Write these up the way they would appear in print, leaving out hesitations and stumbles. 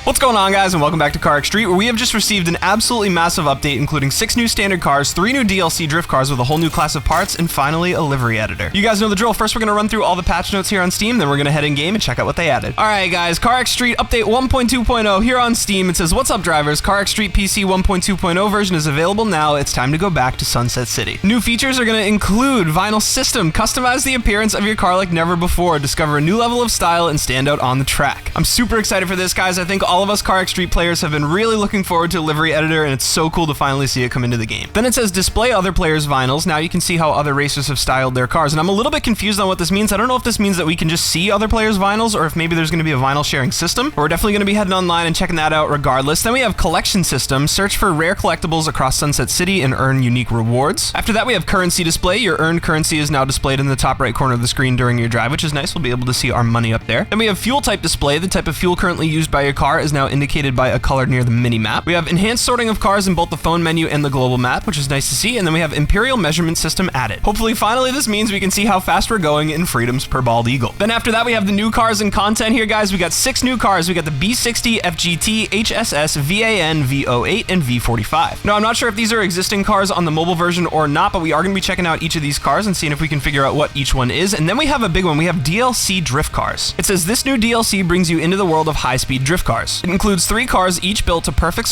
What's going on, guys, and welcome back to CarX Street, where we have just received an absolutely massive update, including 6 new standard cars, 3 new DLC drift cars with a whole new class of parts, and finally a livery editor. You guys know the drill. First, we're going to run through all the patch notes here on Steam, then we're going to head in game and check out what they added. Alright guys, CarX Street update 1.2.0 here on Steam. It says, what's up drivers, CarX Street PC 1.2.0 version is available now. It's time to go back to Sunset City. New features are going to include vinyl system, customize the appearance of your car like never before, discover a new level of style, and stand out on the track. I'm super excited for this, guys. I think all of us CarX Street players have been really looking forward to livery editor, and it's so cool to finally see it come into the game. Then it says display other players' vinyls. Now you can see how other racers have styled their cars, and I'm a little bit confused on what this means. I don't know if this means that we can just see other players' vinyls, or if maybe there's going to be a vinyl sharing system. But we're definitely going to be heading online and checking that out regardless. Then we have collection system, search for rare collectibles across Sunset City and earn unique rewards. After that, we have currency display. Your earned currency is now displayed in the top right corner of the screen during your drive, which is nice. We'll be able to see our money up there. Then we have fuel type display. The type of fuel currently used by your car is now indicated by a color near the mini map. We have enhanced sorting of cars in both the phone menu and the global map, which is nice to see. And then we have imperial measurement system added. Hopefully, finally, this means we can see how fast we're going in freedoms per bald eagle. Then after that, we have the new cars and content here, guys. We got 6 new cars. We got the B60, FGT, HSS, VAN, V08, and V45. Now, I'm not sure if these are existing cars on the mobile version or not, but we are going to be checking out each of these cars and seeing if we can figure out what each one is. And then we have a big one. We have DLC drift cars. It says this new DLC brings you into the world of high-speed drift cars. It includes 3 cars, each built to perfectly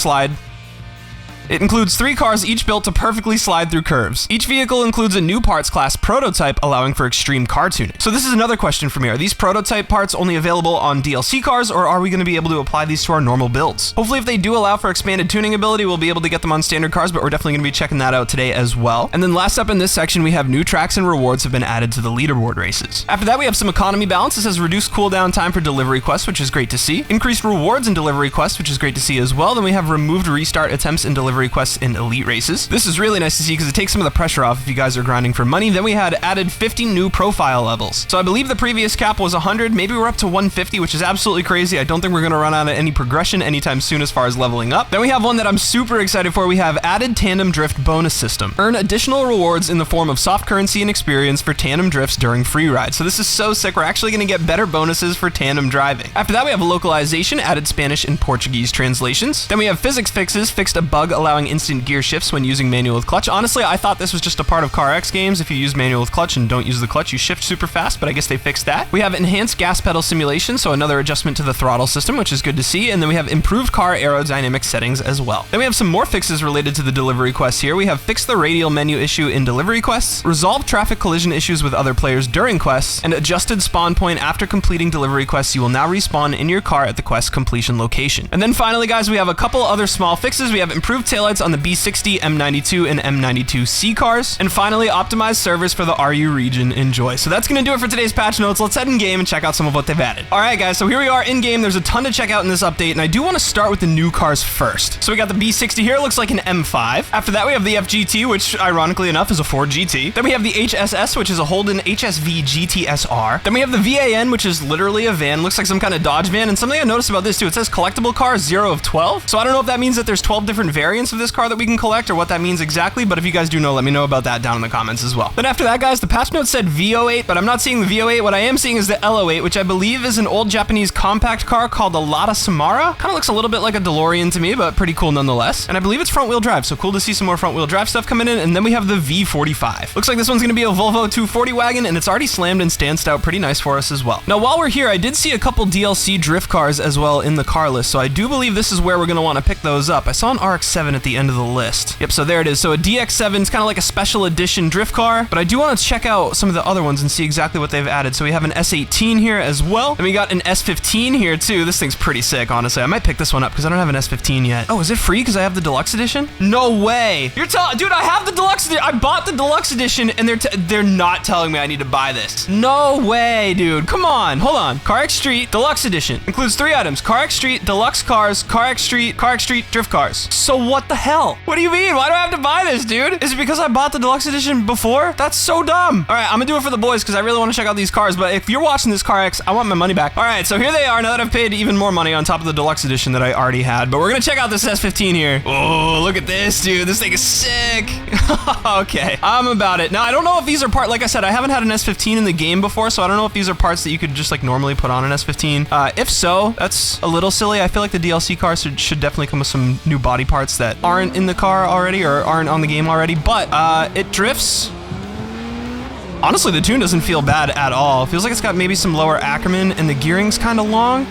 slide through curves. Each vehicle includes a new parts class prototype, allowing for extreme car tuning. So this is another question for me. Are these prototype parts only available on DLC cars, or are we going to be able to apply these to our normal builds? Hopefully, if they do allow for expanded tuning ability, we'll be able to get them on standard cars, but we're definitely going to be checking that out today as well. And then last up in this section, we have new tracks and rewards have been added to the leaderboard races. After that, we have some economy balance. It says reduced cooldown time for delivery quests, which is great to see. Increased rewards in delivery quests, which is great to see as well. Then we have removed restart attempts in delivery quests in elite races. This is really nice to see because it takes some of the pressure off if you guys are grinding for money. Then we had added 50 new profile levels. So I believe the previous cap was 100. Maybe we're up to 150, which is absolutely crazy. I don't think we're going to run out of any progression anytime soon as far as leveling up. Then we have one that I'm super excited for. We have added tandem drift bonus system. Earn additional rewards in the form of soft currency and experience for tandem drifts during free rides. So this is so sick. We're actually going to get better bonuses for tandem driving. After that, we have localization, added Spanish and Portuguese translations. Then we have physics fixes, fixed a bug allowing instant gear shifts when using manual with clutch. Honestly, I thought this was just a part of CarX games. If you use manual with clutch and don't use the clutch, you shift super fast, but I guess they fixed that. We have enhanced gas pedal simulation, so another adjustment to the throttle system, which is good to see. And then we have improved car aerodynamic settings as well. Then we have some more fixes related to the delivery quests here. We have fixed the radial menu issue in delivery quests, resolved traffic collision issues with other players during quests, and adjusted spawn point after completing delivery quests. You will now respawn in your car at the quest completion location. And then finally, guys, we have a couple other small fixes. We have improved taillights on the B60, M92, and M92C cars. And finally, optimized servers for the RU region. Enjoy. So that's going to do it for today's patch notes. Let's head in game and check out some of what they've added. All right, guys, so here we are in game. There's a ton to check out in this update, and I do want to start with the new cars first. So we got the B60 here. It looks like an M5. After that, we have the FGT, which ironically enough is a Ford GT. Then we have the HSS, which is a Holden HSV GTSR. Then we have the VAN, which is literally a van. Looks like some kind of Dodge van. And something I noticed about this too, it says collectible car 0 of 12. So I don't know if that means that there's 12 different variants of this car that we can collect, or what that means exactly, but if you guys do know, let me know about that down in the comments as well. Then after that, guys, the patch note said V08, but I'm not seeing the V08. What I am seeing is the L08, which I believe is an old Japanese compact car called a Lada Samara. Kind of looks a little bit like a DeLorean to me, but pretty cool nonetheless. And I believe it's front wheel drive, so cool to see some more front wheel drive stuff coming in. And then we have the V45. Looks like this one's going to be a Volvo 240 wagon, and it's already slammed and stanced out pretty nice for us as well. Now, while we're here, I did see a couple DLC drift cars as well in the car list, so I do believe this is where we're going to want to pick those up. I saw an RX-7 at the end of the list. Yep, so there it is. So a DX-7 is kind of like a special edition drift car, but I do want to check out some of the other ones and see exactly what they've added. So we have an S18 here as well, and we got an S15 here too. This thing's pretty sick, honestly. I might pick this one up because I don't have an S15 yet. Oh, is it free because I have the deluxe edition? No way. You're telling, dude, I have the deluxe edition. I bought the deluxe edition, and they're not telling me I need to buy this. No way, dude. Come on, hold on. CarX Street Deluxe Edition includes 3 items: CarX Street Deluxe Cars, CarX Street Drift Cars. So What the hell? What do you mean? Why do I have to buy this, dude? Is it because I bought the deluxe edition before? That's so dumb. All right, I'm gonna do it for the boys because I really want to check out these cars. But if you're watching this CarX, I want my money back. All right, so here they are now that I've paid even more money on top of the deluxe edition that I already had. But we're gonna check out this S15 here. Oh, look at this, dude. This thing is sick. Okay, I'm about it. Now, I don't know if these are like I said, I haven't had an S15 in the game before, so I don't know if these are parts that you could just like normally put on an S15. If so, that's a little silly. I feel like the DLC cars should definitely come with some new body parts that aren't in the car already or aren't on the game already, but it drifts. Honestly, the tune doesn't feel bad at all. It feels like it's got maybe some lower Ackerman and the gearing's kind of long.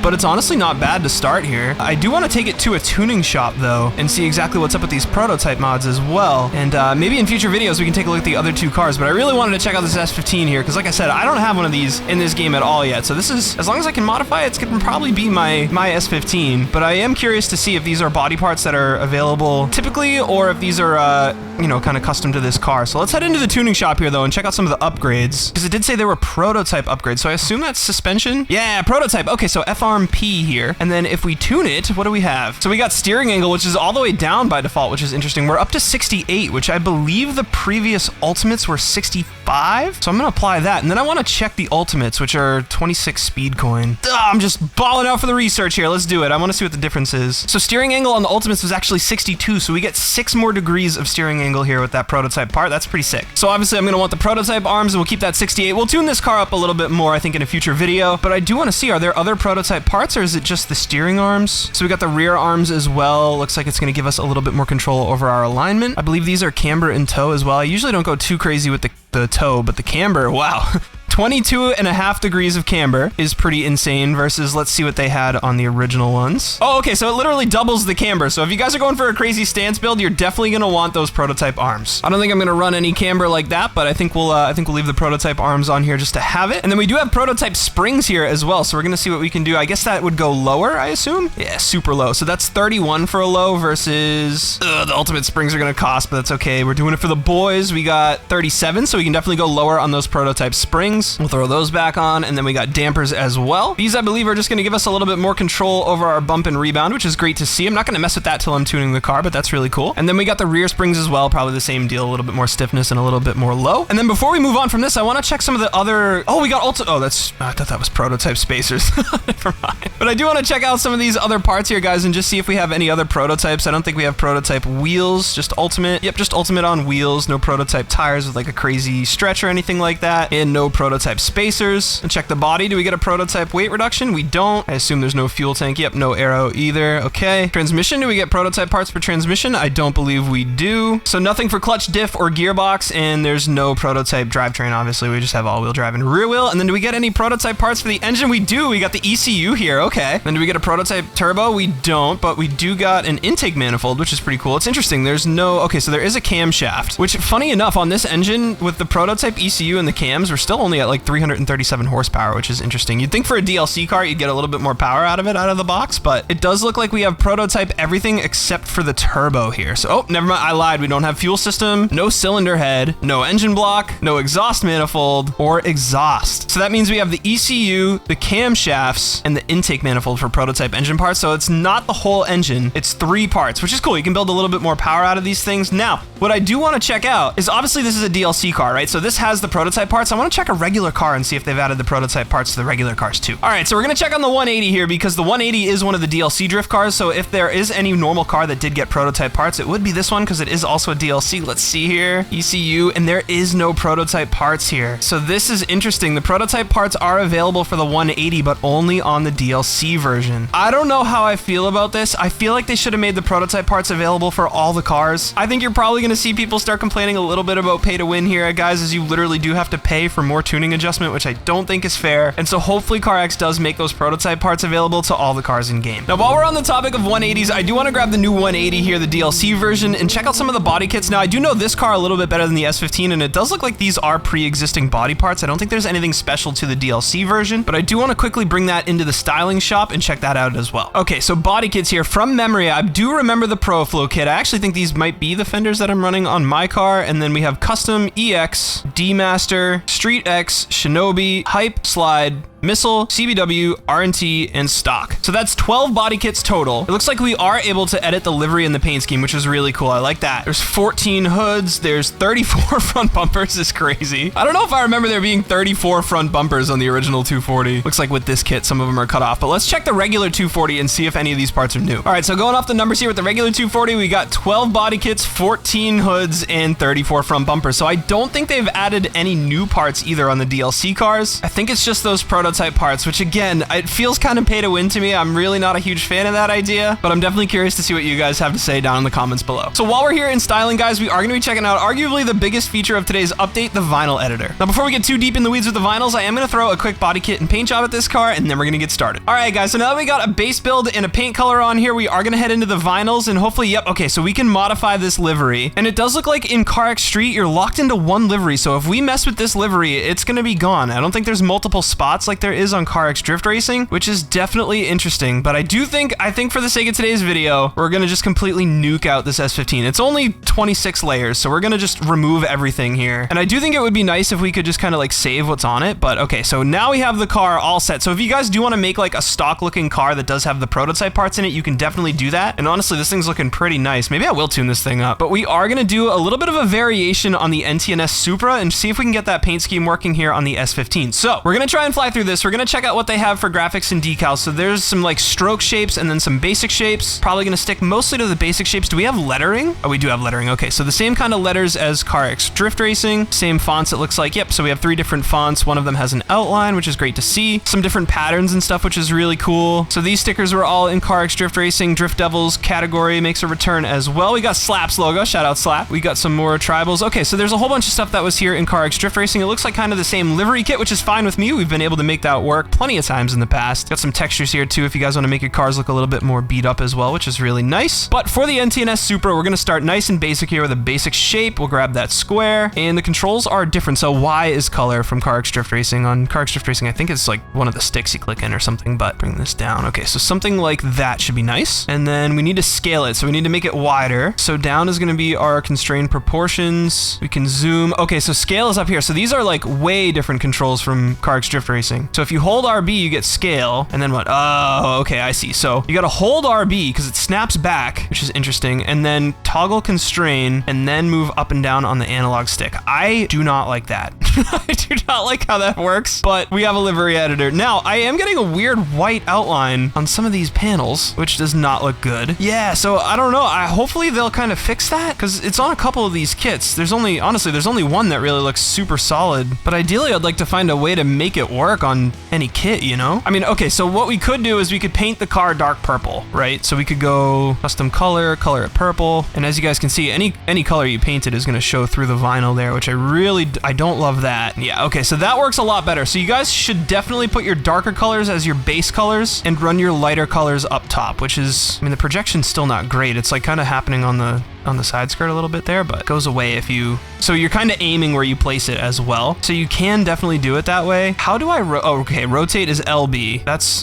But it's honestly not bad to start here. I do want to take it to a tuning shop though and see exactly what's up with these prototype mods as well. And maybe in future videos we can take a look at the other two cars, but I really wanted to check out this S15 here because like I said, I don't have one of these in this game at all yet. So this is, as long as I can modify it, it's gonna probably be my S15. But I am curious to see if these are body parts that are available typically or if these are, you know, kind of custom to this car. So let's head into the tuning shop here though and check out some of the upgrades because it did say there were prototype upgrades. So I assume that's suspension. Yeah, prototype. Okay, so FRMP here. And then if we tune it, what do we have? So we got steering angle, which is all the way down by default, which is interesting. We're up to 68, which I believe the previous ultimates were 65. So I'm gonna apply that. And then I want to check the ultimates, which are 26 speed coin. I'm just balling out for the research here. Let's do it. I want to see what the difference is. So steering angle on the ultimates was actually 62. So we get 6 more degrees of steering angle here with that prototype part. That's pretty sick. So obviously I'm gonna want the prototype arms and we'll keep that 68. We'll tune this car up a little bit more, I think, in a future video. But I do want to see, are there other prototype parts or is it just the steering arms? So we got the rear arms as well. Looks like it's going to give us a little bit more control over our alignment. I believe these are camber and toe as well. I usually don't go too crazy with the toe, but the camber, wow. 22.5 degrees of camber is pretty insane versus, let's see what they had on the original ones. Oh, okay, so it literally doubles the camber. So if you guys are going for a crazy stance build, you're definitely gonna want those prototype arms. I don't think I'm gonna run any camber like that, but I think we'll leave the prototype arms on here just to have it. And then we do have prototype springs here as well, so we're gonna see what we can do. I guess that would go lower, I assume? Yeah, super low. So that's 31 for a low versus the ultimate springs are gonna cost, but that's okay. We're doing it for the boys. We got 37, so we can definitely go lower on those prototype springs. We'll throw those back on, and then we got dampers as well. These, I believe, are just going to give us a little bit more control over our bump and rebound, which is great to see. I'm not going to mess with that till I'm tuning the car, but that's really cool. And then we got the rear springs as well, probably the same deal, a little bit more stiffness and a little bit more low. And then before we move on from this, I want to check some of the other... Oh, we got I thought that was prototype spacers. Never mind. But I do want to check out some of these other parts here, guys, and just see if we have any other prototypes. I don't think we have prototype wheels, just ultimate. Yep, just ultimate on wheels. No prototype tires with like a crazy stretch or anything like that. And no prototype spacers. And check the body. Do we get a prototype weight reduction? We don't. I assume there's no fuel tank. Yep, no arrow either. Okay. Transmission. Do we get prototype parts for transmission? I don't believe we do. So nothing for clutch, diff, or gearbox, and there's no prototype drivetrain, obviously. We just have all-wheel drive and rear wheel. And then do we get any prototype parts for the engine? We do. We got the ECU here. Okay. Then do we get a prototype turbo? We don't, but we do got an intake manifold, which is pretty cool. It's interesting. There's no... Okay, so there is a camshaft, which, funny enough, on this engine, with the prototype ECU and the cams, we're still only at like 337 horsepower, which is interesting. You'd think for a DLC car, you'd get a little bit more power out of it, out of the box, but it does look like we have prototype everything except for the turbo here. So, oh, never mind. I lied. We don't have fuel system, no cylinder head, no engine block, no exhaust manifold, or exhaust. So that means we have the ECU, the camshafts, and the intake manifold for prototype engine parts. So it's not the whole engine. It's 3 parts, which is cool. You can build a little bit more power out of these things. Now, what I do want to check out is obviously this is a DLC car, right? So this has the prototype parts. I want to check a regular car and see if they've added the prototype parts to the regular cars too. All right, so we're going to check on the 180 here because the 180 is one of the DLC drift cars. So if there is any normal car that did get prototype parts, it would be this one because it is also a DLC. Let's see here, ECU, and there is no prototype parts here. So this is interesting. The prototype parts are available for the 180, but only on the DLC version. I don't know how I feel about this. I feel like they should have made the prototype parts available for all the cars. I think you're probably going to see people start complaining a little bit about pay to win here, guys, as you literally do have to pay for more tuning adjustment, which I don't think is fair. And so hopefully CarX does make those prototype parts available to all the cars in game. Now, while we're on the topic of 180s, I do want to grab the new 180 here, the DLC version, and check out some of the body kits. Now, I do know this car a little bit better than the S15, and it does look like these are pre-existing body parts. I don't think there's anything special to the DLC version, but I do want to quickly bring that into the styling shop and check that out as well. Okay, so body kits here. From memory, I do remember the ProFlow kit. I actually think these might be the fenders that I'm running on my car, and then we have Custom, EX, D-Master, Street X, Shinobi, Hype, Slide, missile, CBW, R&T, and stock. So that's 12 body kits total. It looks like we are able to edit the livery and the paint scheme, which is really cool. I like that. There's 14 hoods. There's 34 front bumpers. Is crazy. I don't know if I remember there being 34 front bumpers on the original 240. Looks like with this kit, some of them are cut off, but let's check the regular 240 and see if any of these parts are new. All right, so going off the numbers here with the regular 240, we got 12 body kits, 14 hoods, and 34 front bumpers. So I don't think they've added any new parts either on the DLC cars. I think it's just those prototype parts, which again, it feels kind of pay to win to me. I'm really not a huge fan of that idea, but I'm definitely curious to see what you guys have to say down in the comments below. So while we're here in styling, guys, we are going to be checking out arguably the biggest feature of today's update, the vinyl editor. Now, before we get too deep in the weeds with the vinyls, I am going to throw a quick body kit and paint job at this car, and then we're going to get started. All right, guys, so now that we got a base build and a paint color on here, we are going to head into the vinyls, and hopefully, yep, okay, so we can modify this livery. And it does look like in CarX Street, you're locked into one livery, so if we mess with this livery, it's going to be gone. I don't think there's multiple spots like there is on CarX Drift Racing, which is definitely interesting, but I think for the sake of today's video, we're going to just completely nuke out this S15. It's only 26 layers, so we're going to just remove everything here. And I do think it would be nice if we could just kind of like save what's on it, but okay, so now we have the car all set. So if you guys do want to make like a stock looking car that does have the prototype parts in it, you can definitely do that. And honestly, this thing's looking pretty nice. Maybe I will tune this thing up, but we are going to do a little bit of a variation on the NTNS Supra and see if we can get that paint scheme working here on the S15. So we're going to try and fly through this. We're going to check out what they have for graphics and decals. So there's some like stroke shapes and then some basic shapes. Probably going to stick mostly to the basic shapes. Do we have lettering? Oh, we do have lettering. Okay, so the same kind of letters as CarX Drift Racing. Same fonts, it looks like. Yep, so we have 3 different fonts. One of them has an outline, which is great to see. Some different patterns and stuff, which is really cool. So these stickers were all in CarX Drift Racing. Drift Devils category makes a return as well. We got Slap's logo. Shout out Slap. We got some more tribals. Okay, so there's a whole bunch of stuff that was here in CarX Drift Racing. It looks like kind of the same livery kit, which is fine with me. We've been able to make that work plenty of times in the past. Got some textures here too if you guys want to make your cars look a little bit more beat up as well, which is really nice. But for the NTNS Supra, we're going to start nice and basic here with a basic shape. We'll grab that square, and the controls are different. So Y is color from CarX Drift Racing. On CarX Drift Racing, I think it's like one of the sticks you click in or something, but bring this down. Okay, so something like that should be nice. And then we need to scale it. So we need to make it wider. So down is going to be our constrained proportions. We can zoom. Okay, so scale is up here. So these are like way different controls from CarX Drift Racing. So if you hold RB, you get scale, and then what? Oh, okay, I see. So you got to hold RB because it snaps back, which is interesting, and then toggle constrain, and then move up and down on the analog stick. I do not like that. I do not like how that works, but we have a livery editor. Now, I am getting a weird white outline on some of these panels, which does not look good. Yeah, so I don't know. Hopefully they'll kind of fix that, because it's on a couple of these kits. Honestly, there's only one that really looks super solid, but ideally I'd like to find a way to make it work on any kit, you know? I mean, okay, so what we could do is we could paint the car dark purple, right? So we could go custom color it purple, and as you guys can see, any color you painted is going to show through the vinyl there, which I don't love that. Yeah, okay, so that works a lot better. So you guys should definitely put your darker colors as your base colors and run your lighter colors up top, which is, I mean, the projection's still not great. It's like kind of happening on the side skirt a little bit there, but it goes away if you, so you're kind of aiming where you place it as well. So you can definitely do it that way. How do I, okay, rotate is LB. That's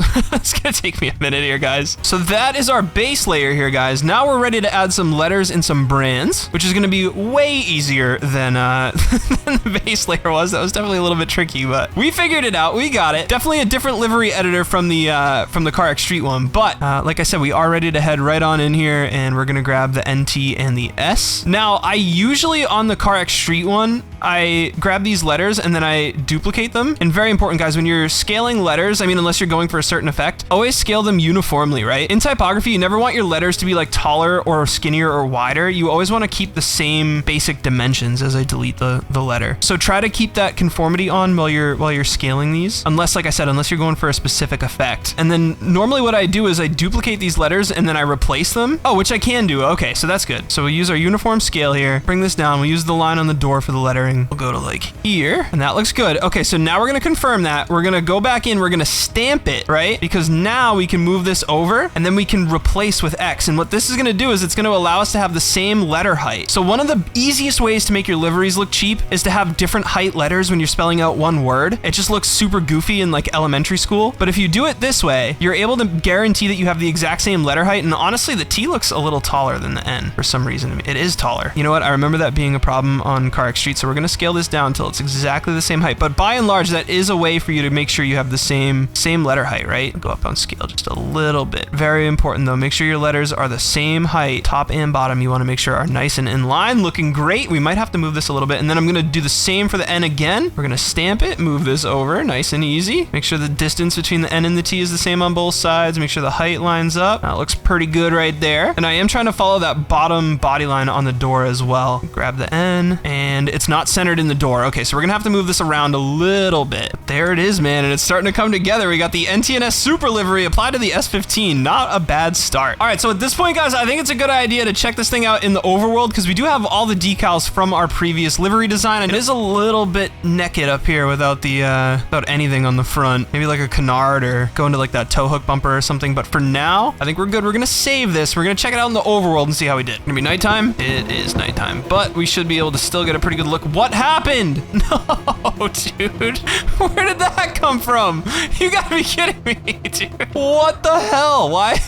gonna take me a minute here, guys. So that is our base layer here, guys. Now we're ready to add some letters and some brands, which is gonna be way easier than, than the base layer was. That was definitely a little bit tricky, but we figured it out. We got it. Definitely a different livery editor from the CarX Street one, but like I said, we are ready to head right on in here, and we're gonna grab the NT and the S. Now, I usually on the CarX Street one, I grab these letters and then I duplicate them. And very important, guys, when you're scaling letters, I mean, unless you're going for a certain effect, always scale them uniformly, right? In typography, you never want your letters to be like taller or skinnier or wider. You always want to keep the same basic dimensions as I delete the letter. So try to keep that conformity on while you're scaling these, unless, like I said, unless you're going for a specific effect. And then normally what I do is I duplicate these letters and then I replace them. Oh, which I can do. Okay, so that's good. So we'll use our uniform scale here, bring this down. We'll use the line on the door for the lettering. We'll go to like here, and that looks good. Okay, so now we're gonna confirm that. We're gonna go back in, we're gonna stamp it, right? Because now we can move this over, and then we can replace with X. And what this is gonna do is it's gonna allow us to have the same letter height. So one of the easiest ways to make your liveries look cheap is to have different height letters when you're spelling out one word. It just looks super goofy in like elementary school. But if you do it this way, you're able to guarantee that you have the exact same letter height. And honestly, the T looks a little taller than the N for some some reason. It is taller. You know what? I remember that being a problem on CarX Street, so we're gonna scale this down until it's exactly the same height. But by and large, that is a way for you to make sure you have the same letter height, right? Go up on scale just a little bit. Very important though. Make sure your letters are the same height, top and bottom. You want to make sure are nice and in line, looking great. We might have to move this a little bit, and then I'm gonna do the same for the N again. We're gonna stamp it, move this over, nice and easy. Make sure the distance between the N and the T is the same on both sides. Make sure the height lines up. That looks pretty good right there. And I am trying to follow that bottom body line on the door as well. Grab the N, and it's not centered in the door. Okay, so we're gonna have to move this around a little bit. But there it is, man, and it's starting to come together. We got the NTNS Super Livery applied to the S15. Not a bad start. All right, so at this point, guys, I think it's a good idea to check this thing out in the overworld, because we do have all the decals from our previous livery design, and it is a little bit naked up here without the without anything on the front. Maybe like a canard or go into like that tow hook bumper or something. But for now, I think we're good. We're gonna save this. We're gonna check it out in the overworld and see how we did. Gonna be nighttime. It is nighttime, but we should be able to still get a pretty good look. What happened? No, dude. Where did that come from? You gotta be kidding me, dude. What the hell? Why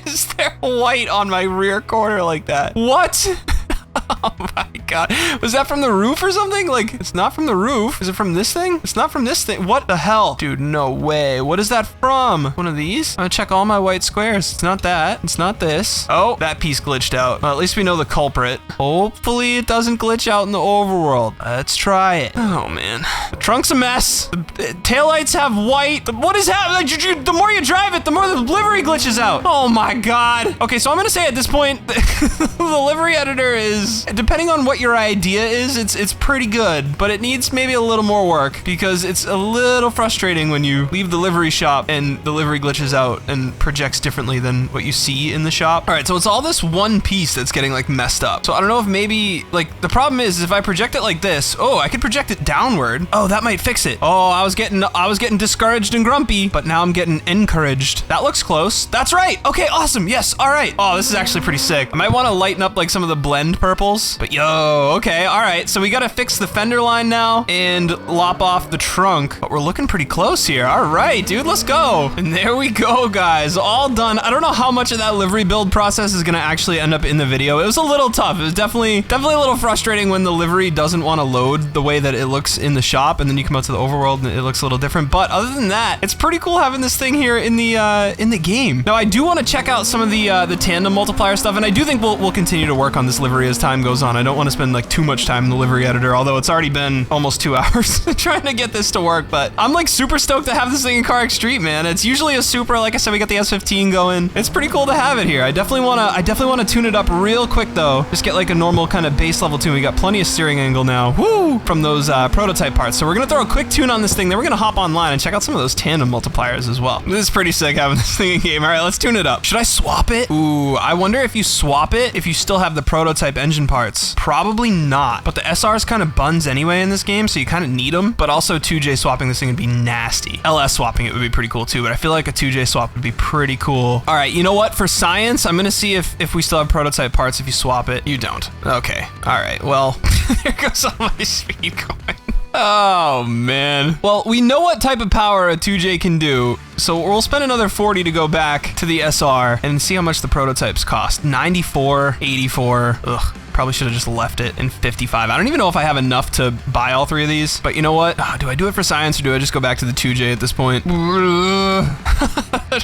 is there white on my rear quarter like that? What? Oh my god. Was that from the roof or something? Like, it's not from the roof. Is it from this thing? It's not from this thing. What the hell? Dude, no way. What is that from? One of these? I'm gonna check all my white squares. It's not that. It's not this. Oh, that piece glitched out. Well, at least we know the culprit. Hopefully it doesn't glitch out in the overworld. Let's try it. Oh man. The trunk's a mess. The taillights have white. What is happening? The more you drive it, the more the livery glitches out. Oh my god. Okay, so I'm gonna say at this point, the livery editor is, depending on what your idea is, it's pretty good, but it needs maybe a little more work, because it's a little frustrating when you leave the livery shop and the livery glitches out and projects differently than what you see in the shop. All right, so it's all this one piece that's getting like messed up. So I don't know if maybe, like, the problem is if I project it like this, oh, I could project it downward. Oh, that might fix it. Oh, I was getting discouraged and grumpy, but now I'm getting encouraged. That looks close. That's right. Okay, awesome. Yes. All right. Oh, this is actually pretty sick. I might want to lighten up like some of the blend purples, but yo, okay. All right. So we got to fix the fender line now and lop off the trunk, but we're looking pretty close here. All right, dude, let's go. And there we go, guys. All done. I don't know how much of that livery build process is going to actually end up in the video. It was a little tough. It was definitely a little frustrating when the livery doesn't want to load the way that it looks in the shop, and then you come out to the overworld and it looks a little different. But other than that, it's pretty cool having this thing here in the game. Now, I do want to check out some of the tandem multiplier stuff, and I do think we'll continue to work on this livery as time goes on. I don't want to spend like too much time in the livery editor, although it's already been almost 2 hours trying to get this to work. But I'm like super stoked to have this thing in CarX Street, man. It's usually a Supra. Like I said, we got the S15 going. It's pretty cool to have it here. I definitely want to tune it up real quick though. Just get like a normal kind of base level tune. We got plenty of steering angle now. Woo! From those prototype parts. So we're gonna throw a quick tune on this thing. Then we're gonna hop online and check out some of those tandem multipliers as well. This is pretty sick having this thing in game. All right, let's tune it up. Should I swap it? Ooh, I wonder if you swap it, if you still have the prototype engine parts. Probably not. But the SR's kind of buns anyway in this game, so you kind of need them. But also 2J swapping this thing would be nasty. LS swapping it would be pretty cool too, but I feel like a 2J swap would be pretty cool. All right, you know what? For science, I'm gonna see if we still have prototype parts if you swap it. You don't. Okay. All right, well, there goes all my speed going. Oh, man. Well, we know what type of power a 2J can do, so we'll spend another 40 to go back to the SR and see how much the prototypes cost. 94, 84, ugh. Probably should have just left it in 55. I don't even know if I have enough to buy all three of these, but you know what? Do I do it for science or do I just go back to the 2J at this point? I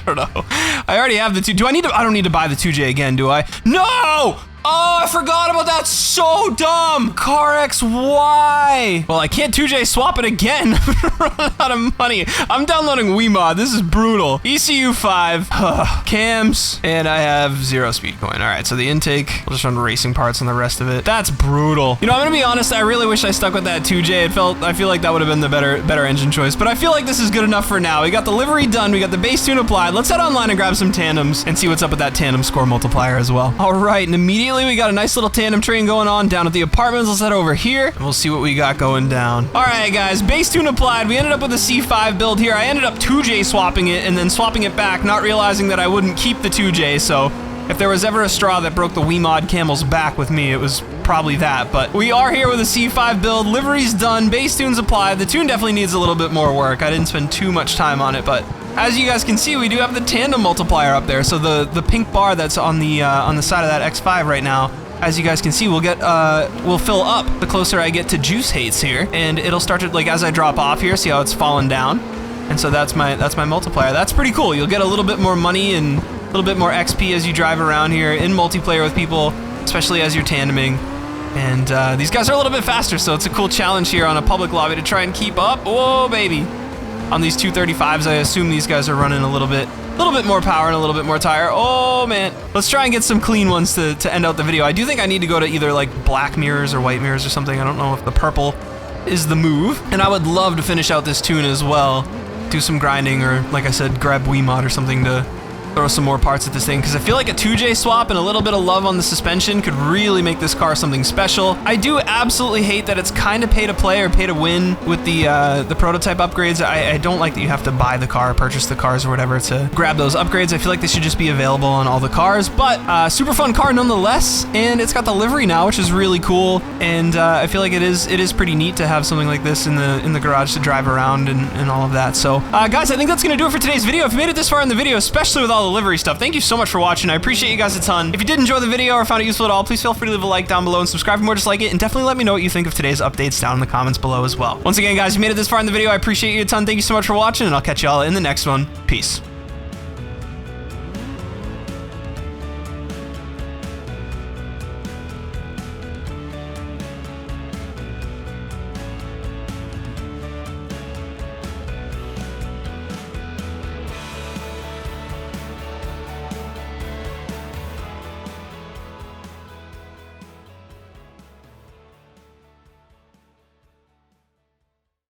don't know. I already have the 2. I don't need to buy the 2J again, do I? No! Oh, I forgot about that. So dumb. CarX, why? Well, I can't 2J swap it again. I'm running out of money. I'm downloading WeMod. This is brutal. ECU 5, cams, and I have 0 speed coin. All right, so the intake, we'll just run racing parts on the rest of it. That's brutal. You know, I'm gonna be honest. I really wish I stuck with that 2J. I feel like that would have been the better engine choice, but I feel like this is good enough for now. We got the livery done. We got the base tune applied. Let's head online and grab some tandems and see what's up with that tandem score multiplier as well. All right, and immediately we got a nice little tandem train going on down at the apartments. Let's head over here and we'll see what we got going down. All right, guys, base tune applied. We ended up with a C5 build here. I ended up 2J swapping it and then swapping it back, not realizing that I wouldn't keep the 2J. So if there was ever a straw that broke the WeMod camel's back with me, it was probably that. But we are here with a C5 build. Livery's done. Base tune's applied. The tune definitely needs a little bit more work. I didn't spend too much time on it, but as you guys can see, we do have the tandem multiplier up there. So the pink bar that's on the side of that X5 right now as you guys can see, will fill up the closer I get to juice hates here, and it'll start to, like, as I drop off here, see how it's fallen down? And so that's my multiplier. That's pretty cool. You'll get a little bit more money and a little bit more XP as you drive around here in multiplayer with people, especially as you're tandeming. And these guys are a little bit faster, so it's a cool challenge here on a public lobby to try and keep up. Whoa, baby. On these 235s, I assume these guys are running a little bit more power and a little bit more tire. Oh, man. Let's try and get some clean ones to end out the video. I do think I need to go to either, like, black mirrors or white mirrors or something. I don't know if the purple is the move. And I would love to finish out this tune as well. Do some grinding or, like I said, grab Wiimote or something to throw some more parts at this thing, because I feel like a 2J swap and a little bit of love on the suspension could really make this car something special. I do absolutely hate that it's kind of pay to play or pay to win with the prototype upgrades. I don't like that you have to buy the car, purchase the cars or whatever to grab those upgrades. I feel like they should just be available on all the cars, but super fun car nonetheless, and it's got the livery now, which is really cool, and I feel like it is pretty neat to have something like this in the garage to drive around and all of that. So guys, I think that's gonna do it for today's video. If you made it this far in the video, especially with all the livery stuff, thank you so much for watching. I appreciate you guys a ton. If you did enjoy the video or found it useful at all, please feel free to leave a like down below and subscribe for more just like it, and definitely let me know what you think of today's updates down in the comments below as well. Once again, guys, if you made it this far in the video, I appreciate you a ton. Thank you so much for watching, and I'll catch y'all in the next one. Peace.